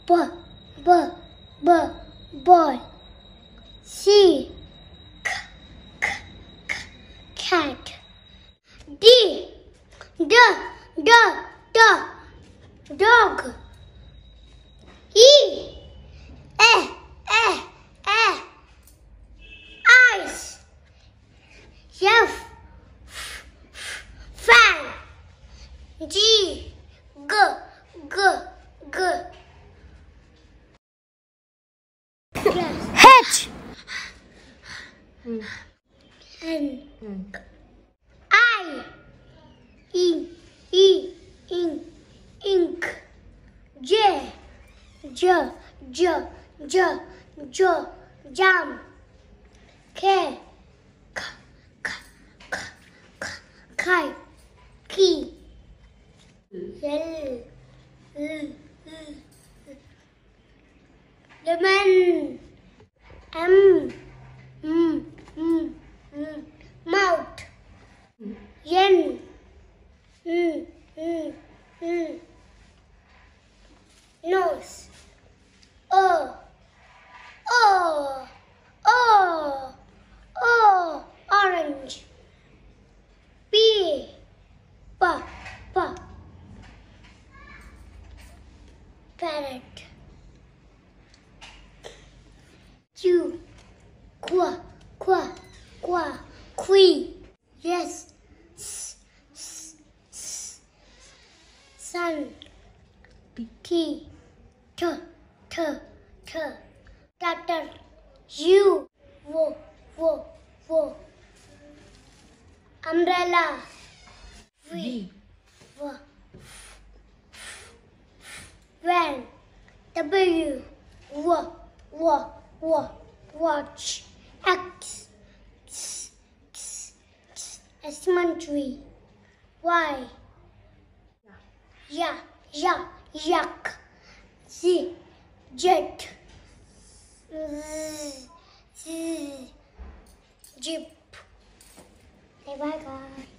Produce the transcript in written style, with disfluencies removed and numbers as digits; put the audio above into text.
b boy. C cat. D dog. E eyes. F fan. G H. N I ink. J jam. K key. L lemon. M mouth. N nose. O orange. P parrot. Q queen. Yes. Sun. T tractor. U umbrella. V van. W watch. X aspen tree. Y yak. Z jet. Z jeep. Bye bye guys.